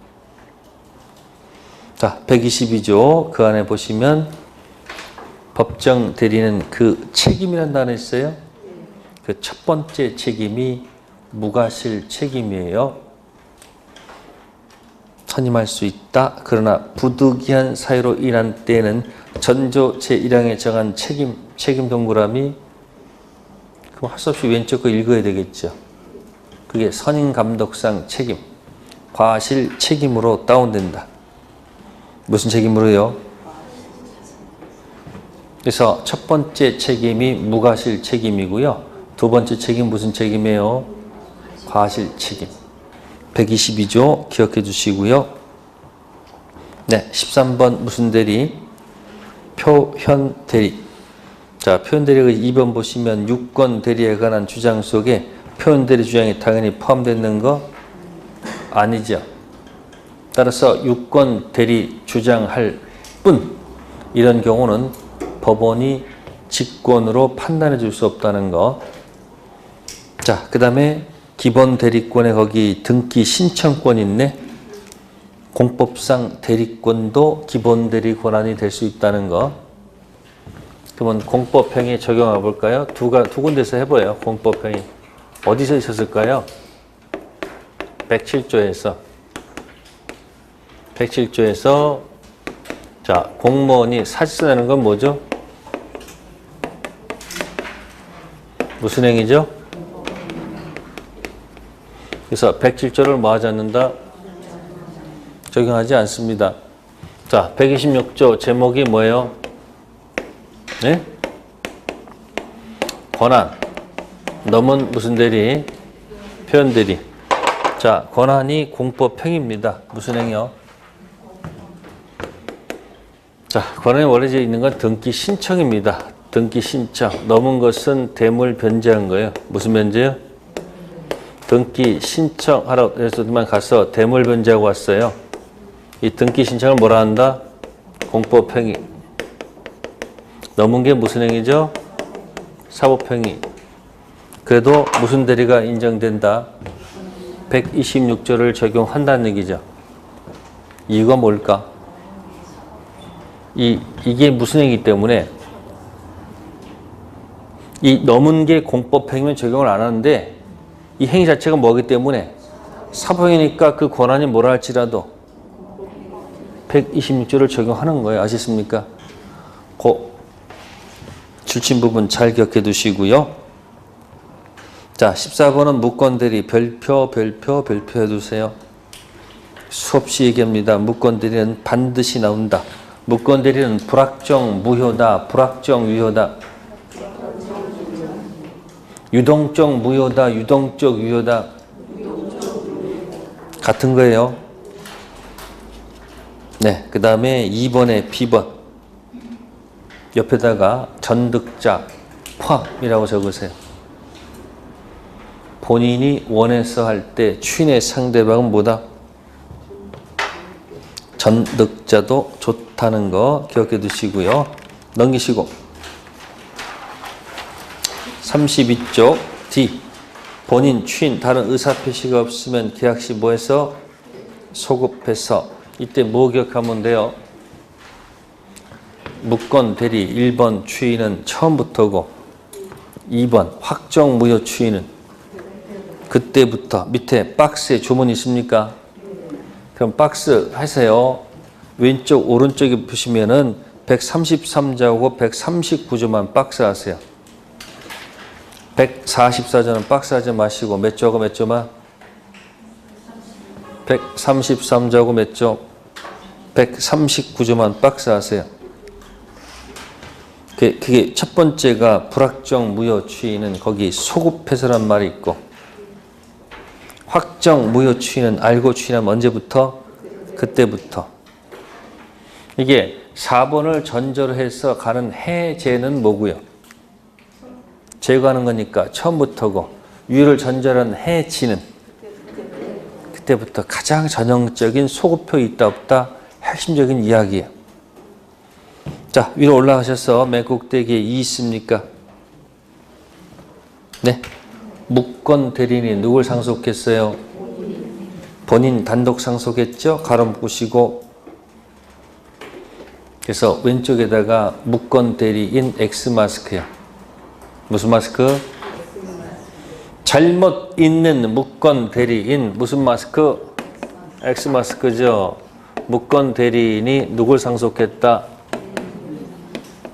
자, 122조 그 안에 보시면 법정 대리는 그 책임이라는 단어 있어요. 그 첫 번째 책임이 무과실 책임이에요. 선임할 수 있다. 그러나 부득이한 사유로 인한 때에는 전조 제1항에 정한 책임 동그라미 그럼 할 수 없이 왼쪽 거 읽어야 되겠죠. 그게 선임 감독상 책임, 과실 책임으로 다운된다. 무슨 책임으로요? 그래서 첫 번째 책임이 무과실 책임이고요. 두 번째 책임 무슨 책임이에요? 과실 책임. 122조 기억해 주시고요. 네, 13번 무슨 대리? 표현 대리. 자, 표현 대리가 2번 보시면 6건 대리에 관한 주장 속에 표현 대리 주장이 당연히 포함되는 거 아니죠. 따라서 6건 대리 주장할 뿐 이런 경우는 법원이 직권으로 판단해 줄 수 없다는 거. 자, 그 다음에 기본 대리권에 거기 등기 신청권 있네. 공법상 대리권도 기본 대리 권한이 될 수 있다는 거. 그러면 공법행위 적용해 볼까요? 두 군데서 해봐요. 공법행위. 어디서 있었을까요? 107조에서. 107조에서 자, 공무원이 사직서 내는 건 뭐죠? 무슨 행위죠? 그래서 107조를 뭐 하지 않는다? 적용하지 않습니다. 자, 126조 제목이 뭐예요? 네? 권한. 넘은 무슨 대리? 표현 대리. 자, 권한이 공법행위입니다. 무슨 행위요? 자, 권한이 원래 있는 건 등기 신청입니다. 등기 신청. 넘은 것은 대물 변제한 거예요. 무슨 변제요? 등기 신청하러 해서만 가서 대물 변제하고 왔어요. 이 등기 신청을 뭐라 한다? 공법행위. 넘은 게 무슨 행위죠? 사법행위. 그래도 무슨 대리가 인정된다? 126조를 적용한다는 얘기죠. 이유가 뭘까? 이게 무슨 행위이기 때문에 이 넘은 게 공법행위면 적용을 안 하는데 이 행위 자체가 뭐기 때문에 사법행위니까 그 권한이 뭐라 할지라도 126조를 적용하는 거예요. 아시겠습니까? 그 줄친 부분 잘 기억해 두시고요. 자, 14번은 무권대리 별표 해두세요. 수없이 얘기합니다. 무권대리는 반드시 나온다. 무권대리는 불확정 무효다. 불확정 유효다. 유동적 무효다. 유동적 유효다. 같은 거예요. 네, 그 다음에 2번에 B번 옆에다가 전득자 포함이라고 적으세요. 본인이 원해서 할 때 추인의 상대방은 뭐다? 전득자도 좋다는 거 기억해 두시고요. 넘기시고 32쪽 D 본인 추인 다른 의사표시가 없으면 계약시 뭐해서? 소급해서. 이때 뭐 기억하면 돼요? 무권 대리 1번 추인은 처음부터고 2번 확정 무효 추인은 그때부터. 밑에 박스에 주문 있습니까? 그럼 박스 하세요. 왼쪽 오른쪽에 보시면은 133조하고 139조만 박스 하세요. 144조는 박스 하지 마시고 몇 조하고 몇 조만? 133조하고 몇 조? 139조만 박스 하세요. 그게 첫 번째가 불확정 무효 추인은 거기 소급해서란 말이 있고 확정 무효 추인은 알고 추인하면 언제부터? 그때부터. 이게 4번을 전제로 해서 가는 해제는 뭐고요? 제거하는 거니까 처음부터고 유효를 전제로 한 해지는 그때부터. 가장 전형적인 소급표 있다 없다 핵심적인 이야기예요. 자, 위로 올라가셔서 맨 꼭대기에 이 있습니까? 네. 무권 대리인이 누굴 상속했어요? 본인 단독 상속했죠? 가로 묶으시고. 그래서 왼쪽에다가 무권 대리인 X마스크야. 무슨 마스크? 잘못 있는 무권 대리인 무슨 마스크? X마스크죠. 무권 대리인이 누굴 상속했다?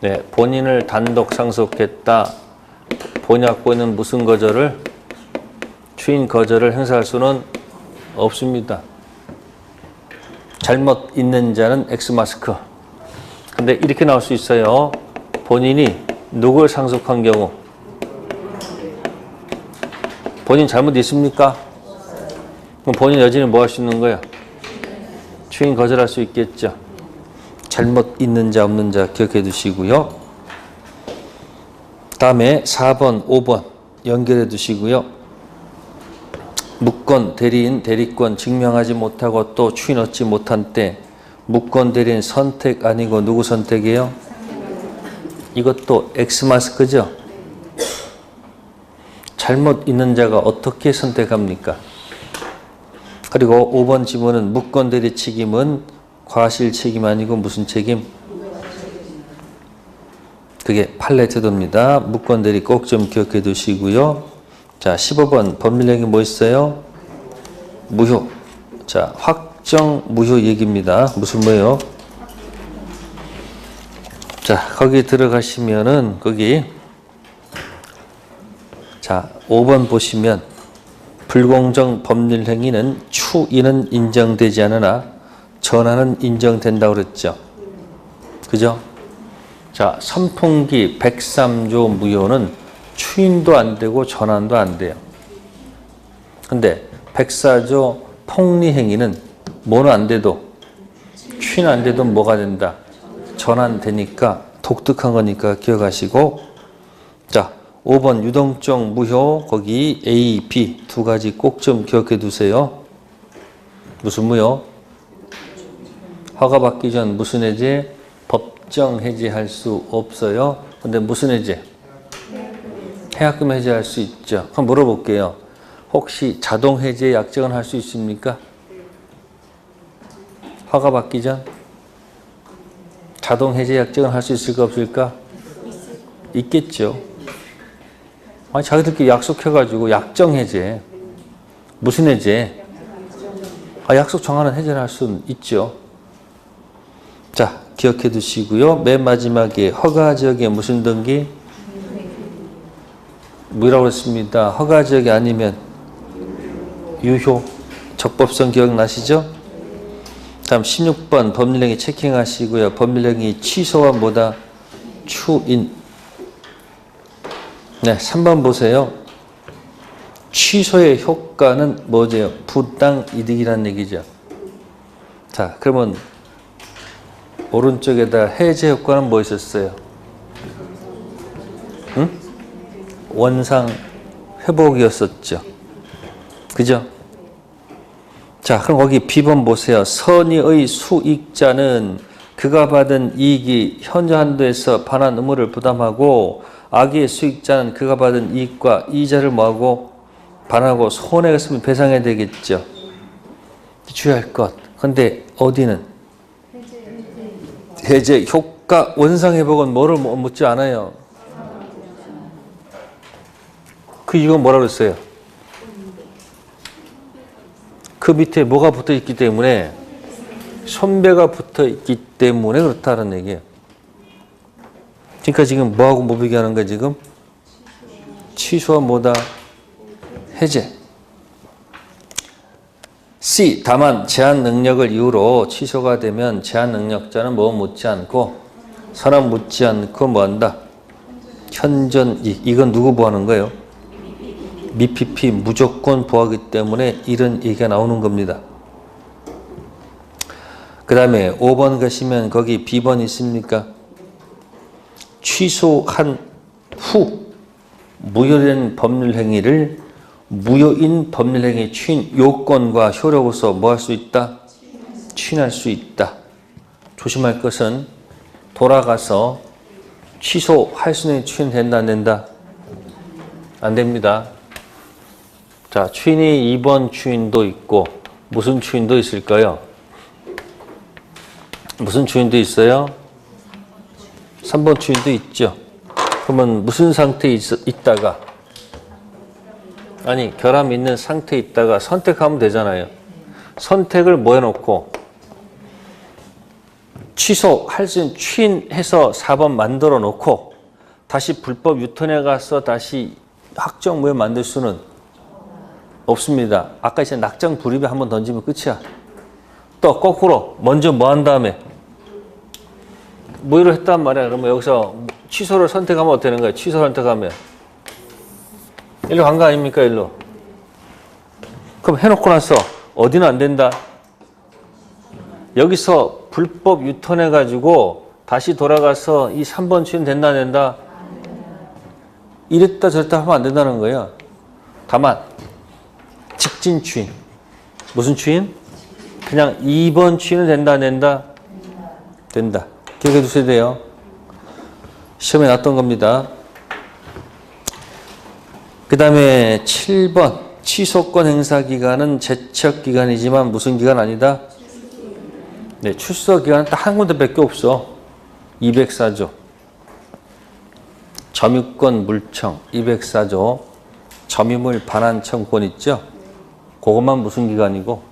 네, 본인을 단독 상속했다. 본약권은 무슨 거절을? 추인 거절을 행사할 수는 없습니다. 잘못 있는 자는 X마스크. 근데 이렇게 나올 수 있어요. 본인이 누굴 상속한 경우? 본인 잘못 있습니까? 그럼 본인 여전히 뭐 할 수 있는 거야? 추인 거절할 수 있겠죠. 잘못 있는 자 없는 자 기억해 두시고요. 다음에 4번 5번 연결해 두시고요. 무권 대리인 대리권 증명하지 못하고 또 추인 얻지 못한 때 무권 대리인 선택 아니고 누구 선택이에요? 이것도 X마스크죠. 잘못 있는 자가 어떻게 선택합니까? 그리고 5번 지문은 무권 대리 책임은 과실 책임 아니고 무슨 책임? 그게 판례태도입니다. 무권 대리 꼭 좀 기억해 두시고요. 자, 15번 법률형이 뭐 있어요? 무효. 자, 확정 무효 얘기입니다. 무슨 뭐예요? 자, 거기 들어가시면은 거기 자, 5번 보시면 불공정 법률 행위는 추인은 인정되지 않으나 전환은 인정된다고 그랬죠. 그죠? 자, 선풍기 103조 무효는 추인도 안 되고 전환도 안 돼요. 근데 104조 폭리 행위는 뭐는 안 돼도 추인 안 돼도 뭐가 된다? 전환되니까 독특한 거니까 기억하시고, 자, 5번 유동적 무효 거기 A, B 두 가지 꼭 좀 기억해 두세요. 무슨 무효? 허가받기 전 무슨 해제? 법정 해제할 수 없어요. 근데 무슨 해제? 해약금 해제할 수 있죠. 한번 물어볼게요. 혹시 자동 해제 약정은 할 수 있습니까? 허가받기 전? 자동 해제 약정은 할 수 있을까 없을까? 있겠죠. 아니, 자기들끼리 약속해가지고 약정 해제. 무슨 해제? 약속 정하는 해제를 할 수는 있죠. 자, 기억해 두시고요. 맨 마지막에 허가 지역에 무슨 등기? 뭐라고 했습니다. 허가 지역이 아니면 유효. 적법성 기억나시죠? 다음 16번 법률행위 체킹하시고요. 법률행위 취소와 뭐다? 추인. 네, 3번 보세요. 취소의 효과는 뭐죠? 부당 이득이라는 얘기죠. 자, 그러면 오른쪽에다 해제 효과는 뭐 있었어요? 응? 원상 회복이었었죠. 그죠? 자, 그럼 거기 B번 보세요. 선의의 수익자는 그가 받은 이익이 현저 한도에서 반환 의무를 부담하고 악의 수익자는 그가 받은 이익과 이자를 뭐하고 반환하고 손해가 있으면 배상해야 되겠죠. 주의할 것. 근데 어디는? 해제 효과 원상 회복은 뭐를 묻지 않아요. 그 이건 뭐라고 했어요? 그 밑에 뭐가 붙어 있기 때문에 손배가 붙어 있기 때문에 그렇다는 얘기예요. 그러니까 지금 뭐하고 뭐 비교하는 거야 지금? 취소와 뭐다? 해제. C. 다만 제한 능력을 이유로 취소가 되면 제한 능력자는 뭐 묻지 않고 선언 묻지 않고 뭐 한다? 현전이. 이건 누구 보호하는 거예요? 미피피 무조건 보호하기 때문에 이런 얘기가 나오는 겁니다. 그 다음에 5번 가시면 거기 B번 있습니까? 취소한 후 무효된 법률행위를 무효인 법률행위 추인 요건과 효력으로서 뭐 할 수 있다? 추인할 수 있다. 조심할 것은 돌아가서 취소할 수 있는 추인된다 안 된다? 안 됩니다. 자, 추인이 2번 추인도 있고 무슨 추인도 있을까요? 무슨 추인도 있어요? 3번 추인도 있죠. 그러면 무슨 상태에 있다가 아니 결함 있는 상태에 있다가 선택하면 되잖아요. 선택을 뭐 해놓고 취소할 수 있는 추인해서 4번 만들어 놓고 다시 불법 유턴에 가서 다시 확정무효 만들 수는 없습니다. 아까 이제 낙장 불입에 한번 던지면 끝이야. 또 거꾸로 먼저 뭐 한 다음에 무효를 했단 말이야. 그러면 여기서 취소를 선택하면 어떻게 되는 거야? 취소 선택하면 일로 간 거 아닙니까? 일로. 그럼 해놓고 나서 어디는 안 된다? 여기서 불법 유턴해가지고 다시 돌아가서 이 3번 추인 된다 안 된다? 이랬다 저랬다 하면 안 된다는 거예요. 다만 직진 추인. 무슨 추인? 그냥 2번 추인은 된다 안 된다? 된다. 기억해 두셔야 돼요. 시험에 났던 겁니다. 그 다음에 7번 취소권 행사 기간은 제척 기간이지만 무슨 기간 아니다? 네, 출소 기간은 딱 한 군데밖에 없어. 204조 점유권 물청 204조 점유물 반환 청구권 있죠? 그것만 무슨 기간이고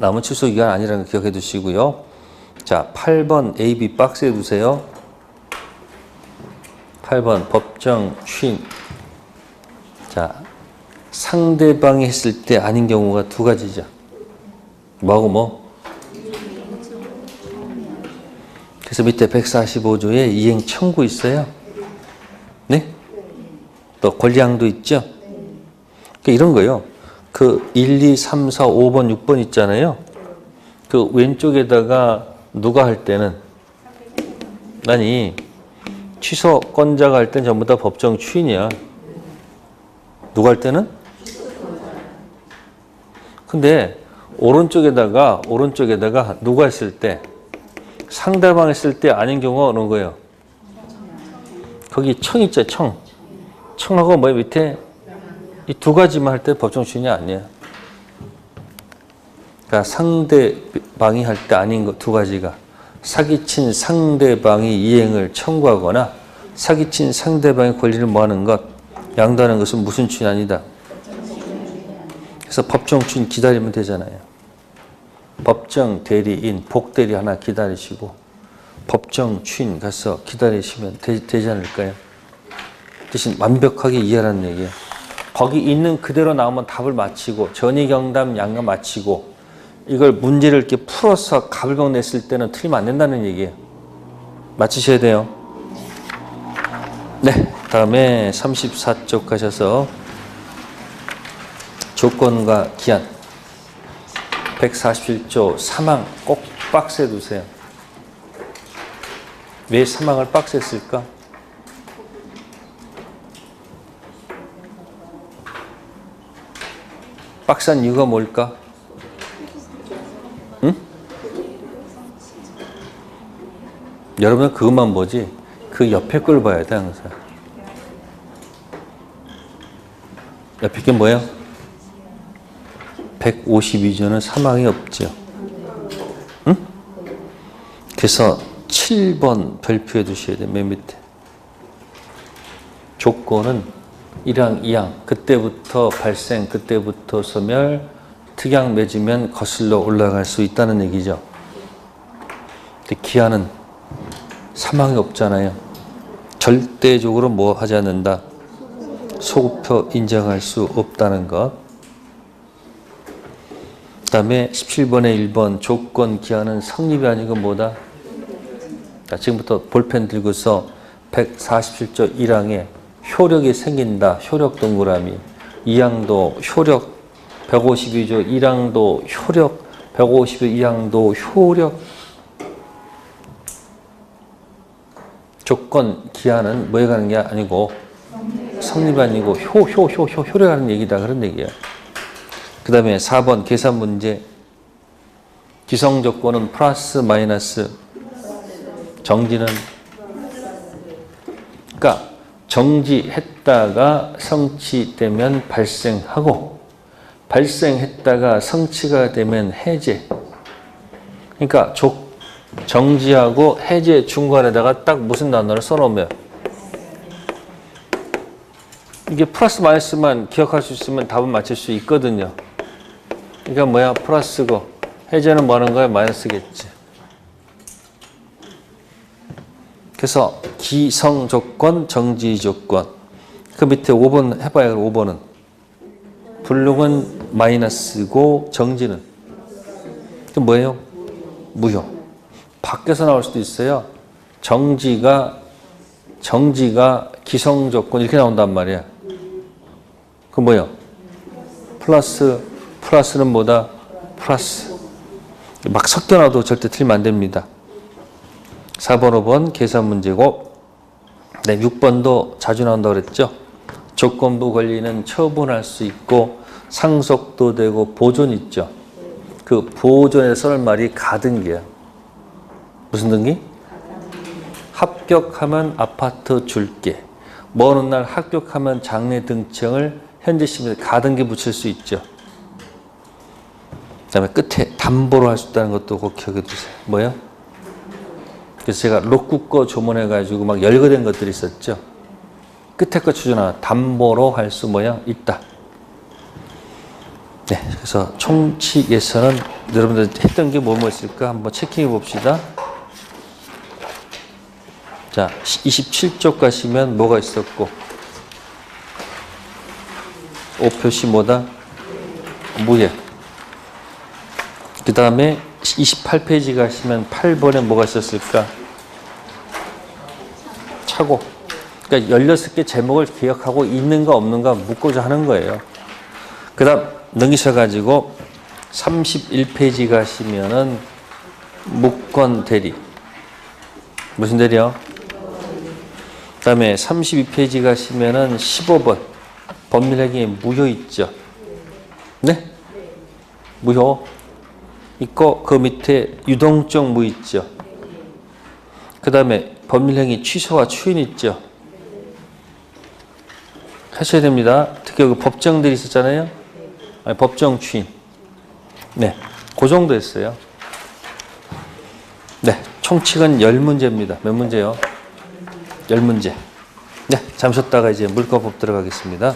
남은 취소 기간 아니라는 거 기억해 두시고요. 자, 8번 A, B 박스에 두세요. 8번 법정 추인. 자, 상대방이 했을 때 아닌 경우가 두 가지죠. 뭐하고 뭐? 그래서 밑에 145조에 이행 청구 있어요. 네? 또 권리항도 있죠. 그러니까 이런 거요. 그 1, 2, 3, 4, 5번, 6번 있잖아요. 그 왼쪽에다가 누가 할 때는 아니 취소권자가 할 때는 전부 다 법정 추인이야. 누가 할 때는? 근데 오른쪽에다가 누가 했을 때 상대방 했을 때 아닌 경우가 어느 거예요? 거기 청 있죠, 청. 청하고 뭐 밑에 이 두 가지만 할 때 법정 추인이 아니에요. 그러니까 상대방이 할 때 아닌 거 두 가지가 사기친 상대방이 이행을 청구하거나 사기친 상대방의 권리를 모하는 것, 양도하는 것은 무슨 추인이 아니다. 그래서 법정 추인 기다리면 되잖아요. 법정 대리인, 복대리 하나 기다리시고 법정 추인 가서 기다리시면 되지 않을까요? 대신 완벽하게 이해하라는 얘기예요. 거기 있는 그대로 나오면 답을 맞히고 전이경담 양감 맞히고 이걸 문제를 이렇게 풀어서 가불병 냈을 때는 틀리면 안 된다는 얘기예요. 맞히셔야 돼요. 네, 다음에 34쪽 가셔서 조건과 기한 147조 사망 꼭 박스에 두세요. 왜 사망을 박스에 쓸까? 박스한 이유가 뭘까? 응? 여러분은 그것만 보지 그 옆에 걸 봐야 돼 항상. 옆에 게 뭐예요? 152조는 사망이 없죠. 응? 그래서 7번 별표해 두셔야 돼. 맨 밑에. 조건은 1항, 2항. 그때부터 발생, 그때부터 소멸, 특양 맺으면 거슬러 올라갈 수 있다는 얘기죠. 근데 기한은 사망이 없잖아요. 절대적으로 뭐 하지 않는다. 소급표 인정할 수 없다는 것. 그 다음에 17번에 1번 조건 기한은 성립이 아니고 뭐다? 자, 지금부터 볼펜 들고서 147조 1항에 효력이 생긴다. 효력 동그라미. 2항도 효력. 152조 1항도 효력. 152항도 효력. 조건 기한은 뭐에 가는 게 아니고 성립이 아니고 효력에 가는 얘기다. 그런 얘기야. 그 다음에 4번 계산 문제. 기성조건은 플러스 마이너스. 정지는 그러니까 정지했다가 성취되면 발생하고 발생했다가 성취가 되면 해제. 그러니까 정지하고 해제 중간에다가 딱 무슨 단어를 써놓으면 이게 플러스 마이너스만 기억할 수 있으면 답은 맞출 수 있거든요. 그러니까 뭐야? 플러스고 해제는 뭐 하는 거야? 마이너스겠지. 그래서 기성조건, 정지조건. 그 밑에 5번 해봐요. 5번은. 불능은 마이너스고 정지는. 그 뭐예요? 무효. 밖에서 나올 수도 있어요. 정지가 기성조건 이렇게 나온단 말이야. 그 뭐예요? 플러스는 뭐다? 플러스. 막 섞여놔도 절대 틀리면 안 됩니다. 4번, 5번 계산 문제고, 네, 6번도 자주 나온다고 그랬죠. 조건부 권리는 처분할 수 있고 상속도 되고 보존 있죠. 그 보존에 쓸 말이 가등기야. 무슨 등기? 합격하면 아파트 줄게. 뭐 어느 날 합격하면 장래 등청을 현재 시점에서 가등기 붙일 수 있죠. 그 다음에 끝에 담보로 할 수 있다는 것도 꼭 기억해 두세요. 뭐요? 그래서 제가 록구 거 조문해가지고 막 열거된 것들이 있었죠. 끝에 거 추천하 담보로 할 수 뭐야? 있다. 네, 그래서 총칙에서는 여러분들 했던 게 뭐뭐 있을까 한번 체킹해 봅시다. 자, 27쪽 가시면 뭐가 있었고 5표시 뭐다? 무예. 그 다음에 28페이지 가시면 8번에 뭐가 있었을까? 차고. 그러니까 16개 제목을 기억하고 있는가 없는가 묻고자 하는 거예요. 그 다음 넘기셔가지고 31페이지 가시면은 무권 대리. 무슨 대리요? 그 다음에 32페이지 가시면은 15번. 법률행위에 무효 있죠? 네? 무효 있고 그 밑에 유동적 무 있죠? 그 다음에 법률행위 취소와 추인 있죠? 하셔야 됩니다. 특히 그 법정들이 있었잖아요. 아니, 법정 추인. 네, 그 정도 했어요. 네, 총칙은 10문제입니다. 몇 문제요? 10문제. 네, 잠시 쉬었다가 이제 물권법 들어가겠습니다.